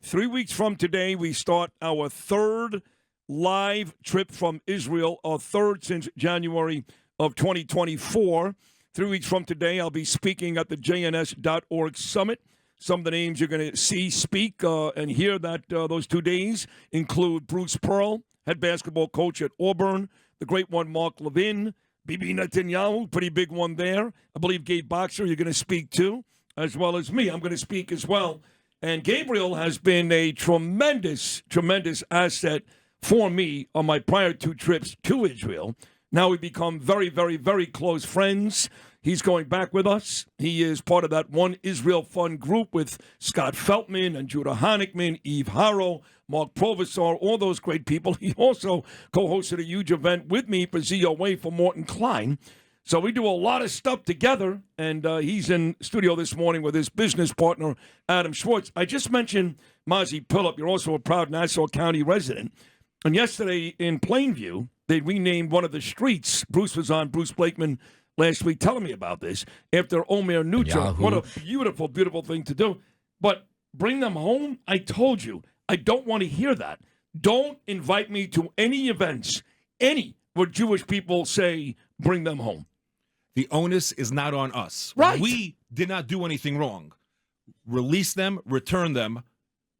3 weeks from today, we start our third live trip from Israel, our third since January of 2024. 3 weeks from today, I'll be speaking at the JNS.org summit. Some of the names you're going to see speak and hear those 2 days include Bruce Pearl, head basketball coach at Auburn, the great one Mark Levin, Bibi Netanyahu, pretty big one there. I believe Gabe Boxer, you're going to speak too, as well as me. I'm going to speak as well. And Gabriel has been a tremendous, tremendous asset for me on my prior 2 trips to Israel. Now we've become very, very, very close friends. He's going back with us. He is part of that One Israel Fund group with Scott Feltman and Judah Honickman, Eve Harrow, Mark Provisor, all those great people. He also co-hosted a huge event with me for ZOA for Morton Klein. So we do a lot of stuff together, and he's in studio this morning with his business partner, Adam Schwartz. I just mentioned Mazi Pilip. You're also a proud Nassau County resident. And yesterday in Plainview, they renamed one of the streets. Bruce was on, Bruce Blakeman, last week telling me about this, after Omer Nucha. What a beautiful, beautiful thing to do. But bring them home? I told you, I don't want to hear that. Don't invite me to any events, where Jewish people say, bring them home. The onus is not on us. Right. We did not do anything wrong. Release them, return them.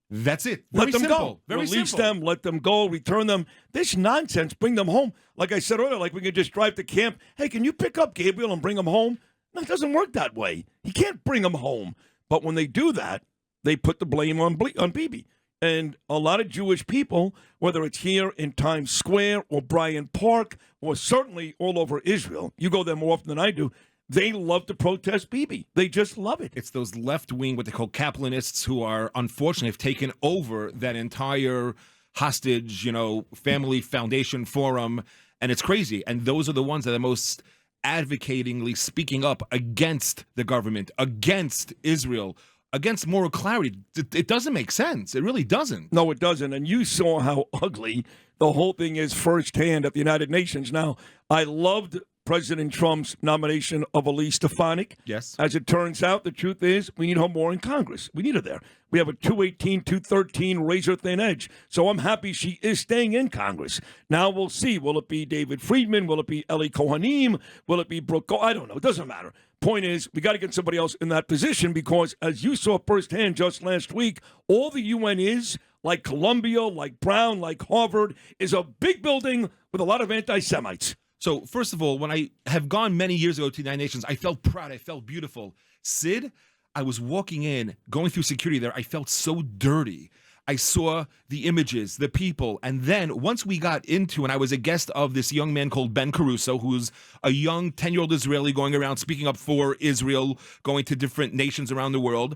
That's it. Let them simple. go. Very Release simple. them, let them go, return them. This nonsense, bring them home. Like I said earlier, like we could just drive to camp. Hey, can you pick up Gabriel and bring him home? No, it doesn't work that way. He can't bring him home. But when they do that, they put the blame on Bibi. And a lot of Jewish people, whether it's here in Times Square or Bryant Park or certainly all over Israel, you go there more often than I do, they love to protest Bibi. They just love it. It's those left-wing, what they call Kaplanists, who are, unfortunately, have taken over that entire hostage, family foundation forum, and it's crazy. And those are the ones that are most advocatingly speaking up against the government, against Israel, against moral clarity. It doesn't make sense. It really doesn't. No, it doesn't. And you saw how ugly the whole thing is firsthand at the United Nations. Now, I loved President Trump's nomination of Elise Stefanik. Yes. As it turns out, the truth is we need her more in Congress. We need her there. We have a 218, 213 razor-thin edge. So I'm happy she is staying in Congress. Now we'll see. Will it be David Friedman? Will it be Eli Kohanim? Will it be Brooke? I don't know. It doesn't matter. Point is, we got to get somebody else in that position because, as you saw firsthand just last week, all the UN is, like Columbia, like Brown, like Harvard, is a big building with a lot of anti-Semites. So, first of all, when I have gone many years ago to the United Nations, I felt proud. I felt beautiful. Sid, I was walking in, going through security there. I felt so dirty. I saw the images, the people. And then once we got into, and I was a guest of this young man called Ben Caruso, who's a young 10-year-old Israeli going around speaking up for Israel, going to different nations around the world.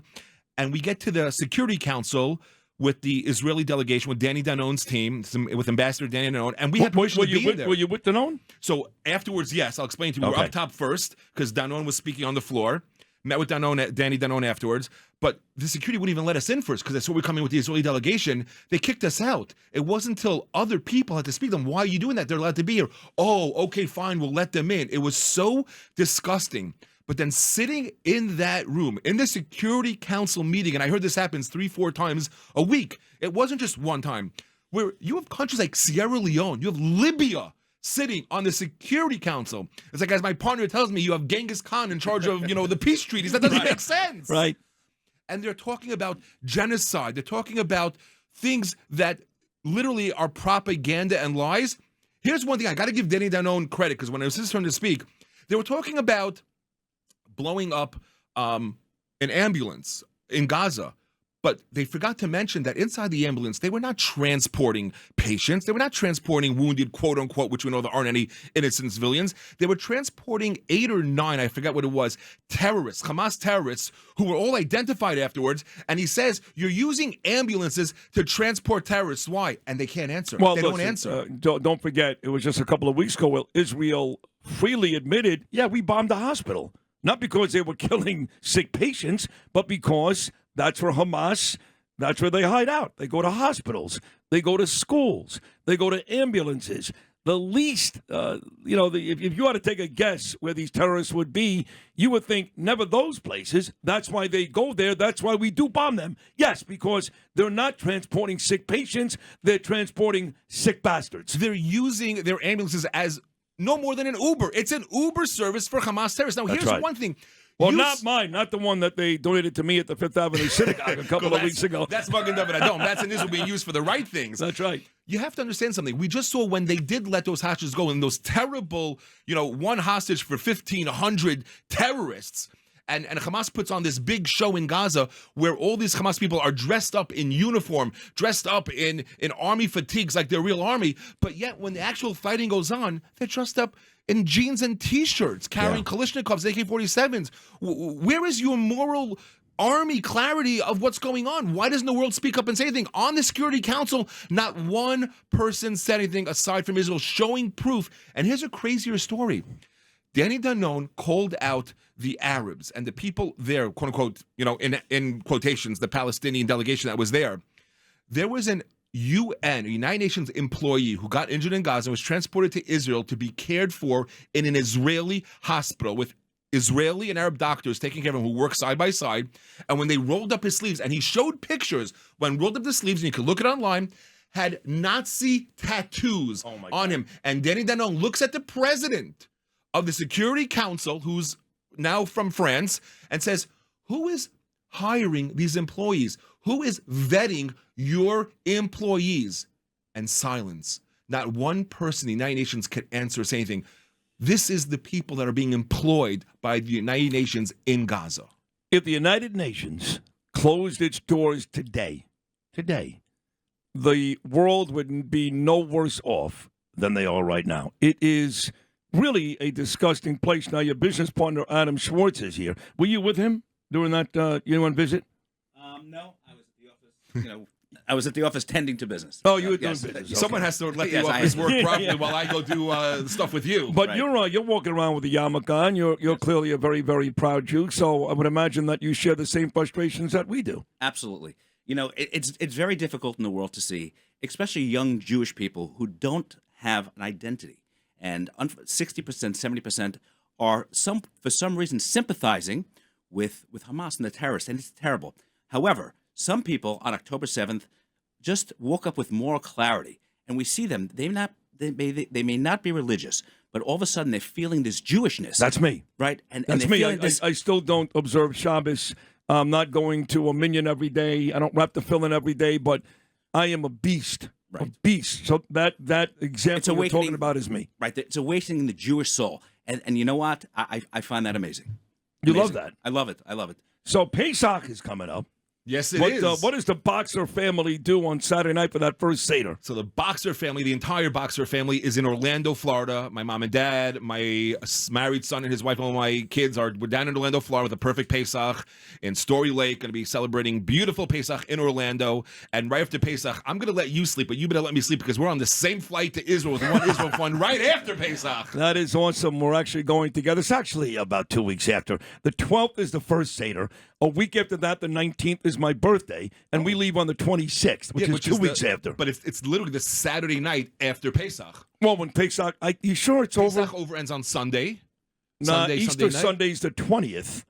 And we get to the Security Council with the Israeli delegation, with Danny Danone's team, with Ambassador Danny Danone, and we had permission to be there. Were you with Danone? So afterwards, yes, I'll explain to you. We were up top first, because Danone was speaking on the floor. Met with Danny Danone afterwards, but the security wouldn't even let us in first, because they saw we were coming with the Israeli delegation. They kicked us out. It wasn't until other people had to speak to them. Why are you doing that? They're allowed to be here. Oh, okay, fine, we'll let them in. It was so disgusting. But then sitting in that room, in the Security Council meeting, and I heard this happens 3-4 times a week. It wasn't just one time. Where you have countries like Sierra Leone, you have Libya sitting on the Security Council. It's like, as my partner tells me, you have Genghis Khan in charge of, the peace treaties. That doesn't make sense. Right. And they're talking about genocide. They're talking about things that literally are propaganda and lies. Here's one thing. I got to give Danny Danone credit, because when it was his turn to speak, they were talking about blowing up an ambulance in Gaza. But they forgot to mention that inside the ambulance, they were not transporting patients. They were not transporting wounded, quote unquote, which we know there aren't any innocent civilians. They were transporting 8 or 9, I forget what it was, terrorists, Hamas terrorists, who were all identified afterwards. And he says, you're using ambulances to transport terrorists. Why? And they can't answer. Well, they listen, don't answer. Don't forget, it was just a couple of weeks ago where Israel freely admitted, yeah, we bombed a hospital. Not because they were killing sick patients, but because that's where Hamas, that's where they hide out. They go to hospitals. They go to schools. They go to ambulances. the least, if you had to take a guess where these terrorists would be, you would think never those places. That's why they go there. That's why we do bomb them. Yes, because they're not transporting sick patients. They're transporting sick bastards. They're using their ambulances as no more than an Uber. It's an Uber service for Hamas terrorists. Now, here's one thing. Well, not mine, not the one that they donated to me at the Fifth Avenue Synagogue a couple of weeks ago. That's Magen David Adom. That's in Israel being used for the right things. That's right. You have to understand something. We just saw when they did let those hostages go, and those terrible, one hostage for 1,500 terrorists. And Hamas puts on this big show in Gaza where all these Hamas people are dressed up in uniform, dressed up in army fatigues like they're real army. But yet when the actual fighting goes on, they're dressed up in jeans and T-shirts, carrying Kalashnikovs, AK-47s. Where is your moral army clarity of what's going on? Why doesn't the world speak up and say anything? On the Security Council, not one person said anything aside from Israel showing proof. And here's a crazier story. Danny Danon called out the Arabs and the people there, quote unquote, in quotations, the Palestinian delegation that was there. There was an UN, a United Nations employee who got injured in Gaza and was transported to Israel to be cared for in an Israeli hospital with Israeli and Arab doctors taking care of him who work side by side. And when they rolled up his sleeves, and he showed pictures when rolled up the sleeves, and you can look it online, had Nazi tattoos on him. And Danny Danon looks at the president of the Security Council, who's now from France, and says, who is hiring these employees? Who is vetting your employees? And silence. Not one person in the United Nations can answer or say anything. This is the people that are being employed by the United Nations in Gaza. If the United Nations closed its doors today, the world would be no worse off than they are right now. It is really a disgusting place. Now, your business partner, Adam Schwartz, is here. Were you with him during that UN visit? No, I was at the office, I was at the office tending to business. Oh, you were doing business. Okay. Someone has to let the office work properly while I go do stuff with you. But you're walking around with a yarmulke on. You're clearly a very, very proud Jew. So I would imagine that you share the same frustrations that we do. Absolutely. It's very difficult in the world to see, especially young Jewish people who don't have an identity. And 60%, 70% are for some reason sympathizing with Hamas and the terrorists, and it's terrible. However, some people on October 7th just woke up with moral clarity, and we see them. They may not be religious, but all of a sudden they're feeling this Jewishness. That's me, right? That's me. I still don't observe Shabbos. I'm not going to a minyan every day. I don't wrap the filling every day, but I am a beast. Right. A beast. So that example you're talking about is me. Right. It's awakening the Jewish soul. And you know what? I find that amazing. You love that. I love it. I love it. So Pesach is coming up. Yes, it is. What does the Boxer family do on Saturday night for that first Seder? So the Boxer family, the entire Boxer family, is in Orlando, Florida. My mom and dad, my married son and his wife, and all my kids we're down in Orlando, Florida, with a perfect Pesach in Story Lake. Going to be celebrating beautiful Pesach in Orlando. And right after Pesach, I'm going to let you sleep, but you better let me sleep because we're on the same flight to Israel with One Israel Fund right after Pesach. That is awesome. We're actually going together. It's actually about 2 weeks after. The 12th is the first Seder. A week after that, the 19th, is my birthday, and we leave on the 26th, which is 2 weeks after. But it's literally the Saturday night after Pesach. Well, when Pesach, you sure it's Pesach over? Pesach over ends on Sunday. Easter Sunday's the 20th.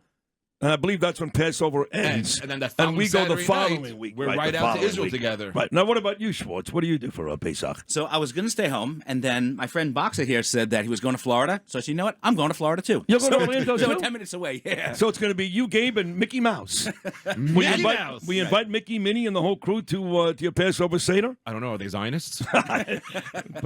And I believe that's when Passover ends. And then that following we go Saturday the following night, week. We're right out to Israel together. Right. Now, what about you, Schwartz? What do you do for Pesach? So I was going to stay home, and then my friend Boxer here said that he was going to Florida. So I said, you know what? I'm going to Florida, too. You're going to Orlando, too? 10 minutes away, yeah. So it's going to be you, Gabe, and Mickey Mouse. We invite Mickey, Minnie, and the whole crew to your Passover Seder? I don't know. Are they Zionists? Put a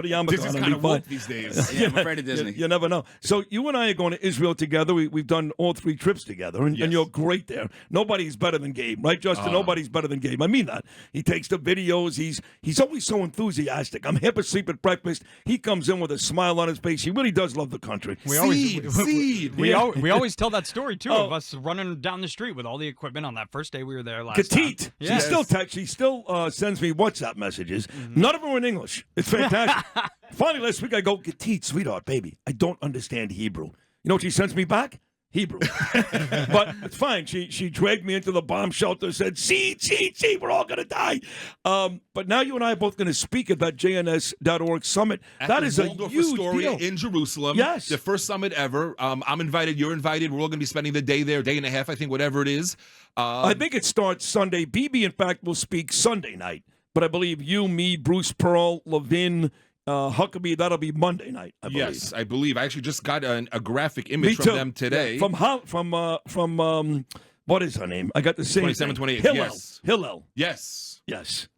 yarmulke Disney's on kind of woke these days. Yeah, I'm afraid of Disney. You never know. So you and I are going to Israel together. We've done all 3 trips together, and you're great there. Nobody's better than Gabe, right, Justin? Nobody's better than Gabe. I mean that. He takes the videos. He's always so enthusiastic. I'm half asleep at breakfast. He comes in with a smile on his face. He really does love the country. We always tell that story, too, of us running down the street with all the equipment on that first day we were there last time. Yes. She still sends me WhatsApp messages. Mm-hmm. None of them are in English. It's fantastic. Finally, last week I go, Gatit, sweetheart, baby, I don't understand Hebrew. You know what she sends me back? Hebrew. But it's fine. She dragged me into the bomb shelter, said, see, we're all going to die. But now you and I are both going to speak at that JNS.org summit. At that the is a Waldorf huge Astoria deal. in Jerusalem. Yes. The first summit ever. I'm invited. You're invited. We're all going to be spending the day there, day and a half, I think, whatever it is. I think it starts Sunday. BB, in fact, will speak Sunday night. But I believe you, me, Bruce Pearl, Levin, Huckabee, that'll be Monday night, I believe. Yes, I believe. I actually just got a graphic image from them today. Yeah. From what is her name? I got the same 27, 28, Hillel. yes. Hillel. Yes. Yes.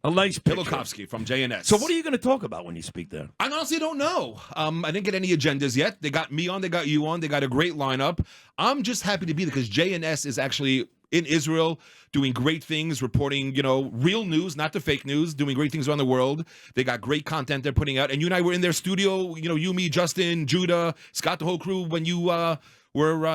A nice picture. Pilokovsky from JNS. So what are you going to talk about when you speak there? I honestly don't know. I didn't get any agendas yet. They got me on. They got you on. They got a great lineup. I'm just happy to be there because JNS is actually in Israel doing great things, reporting, real news, not the fake news, doing great things around the world. They got great content they're putting out. And you and I were in their studio, you, me, Justin, Judah, Scott, the whole crew, when you were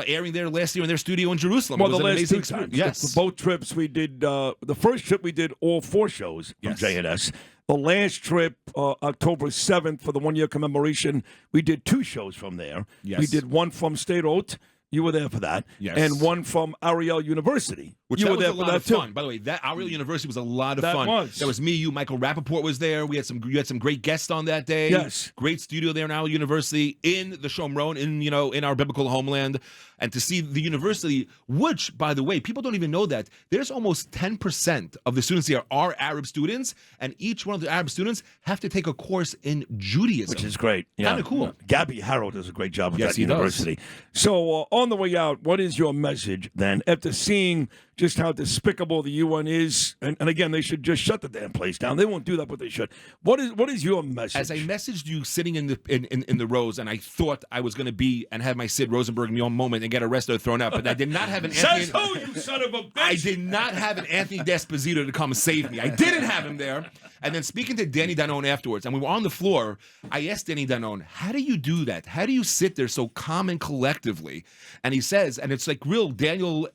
airing there last year in their studio in Jerusalem. Well, it was the an last amazing two times. Yes. The both trips we did, the first trip we did all 4 shows from Yes. JNS. The last trip, October 7th, for the 1-year commemoration, we did 2 shows from there. Yes. We did one from State-Oat. You were there for that. Yes. And one from Ariel University. Which you that were was there a for lot that of too. fun. By the way, that Ariel University was a lot of That fun. was. That was me, you, Michael Rappaport was there. You had some great guests on that day. Yes. Great studio there in Ariel University in the Shomron, in our biblical homeland. And to see the university, which, by the way, people don't even know that there's almost 10% of the students here are Arab students, and each one of the Arab students have to take a course in Judaism. Which is great. Yeah. Kinda cool. Gabby Harrow does a great job with Yes, that he does. university. So on the way out, what is your message then after seeing just how despicable the UN is? And again, they should just shut the damn place down. They won't do that, but they should. What is your message? As I messaged you sitting in the rows, and I thought I was going to be and have my Sid Rosenberg moment and get arrested or thrown out, but I did not have an Says who, you son of a bitch? I did not have an Anthony D'Esposito to come save me. I didn't have him there. And then speaking to Danny Danone afterwards, and we were on the floor, I asked Danny Danone, how do you do that? How do you sit there so calm and collectively? And he says, and it's like real Daniel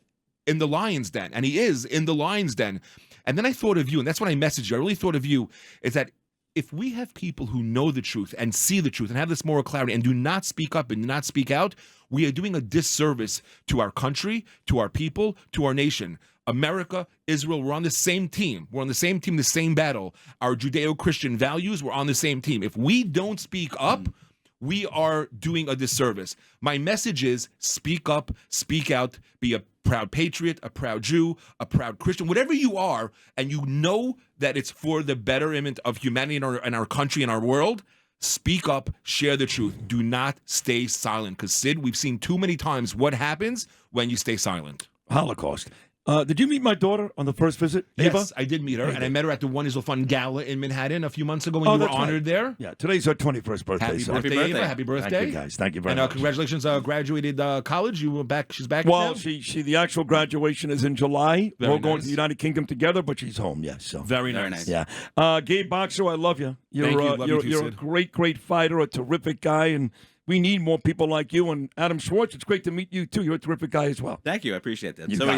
in the lion's den, and he is in the lion's den. And then I thought of you, and that's when I messaged you. I really thought of you, is that if we have people who know the truth and see the truth and have this moral clarity and do not speak up and do not speak out, we are doing a disservice to our country, to our people, to our nation. America, Israel, we're on the same team. We're on the same team, the same battle. Our Judeo-Christian values, we're on the same team. If we don't speak up, we are doing a disservice. My message is speak up, speak out, be a proud patriot, a proud Jew, a proud Christian, whatever you are, and you know that it's for the betterment of humanity in our country and our world. Speak up, share the truth. Do not stay silent. Because, Sid, we've seen too many times what happens when you stay silent. Holocaust. Did you meet my daughter on the first visit, Ava? Yes, I did meet her, and I met her at the One Israel Fund Gala in Manhattan a few months ago when Oh, you were that's right. honored there. Yeah, today's her 21st birthday. Happy so- birthday, birthday. Ava. Happy birthday. Thank you, guys. Thank you very And much. congratulations, graduated college. You were back. She's back Well, now. she the actual graduation is in July. Very We're going nice. to the United Kingdom together, but she's home. Yes. So Very Very nice. nice. yeah. Gabe Boxer, I love you. You're Thank you. Love you too, you're a Sid. great fighter, a terrific guy, and we need more people like you. And Adam Schwartz, it's great to meet you too. You're a terrific guy as well. Thank you. I appreciate that. You So got are it. you.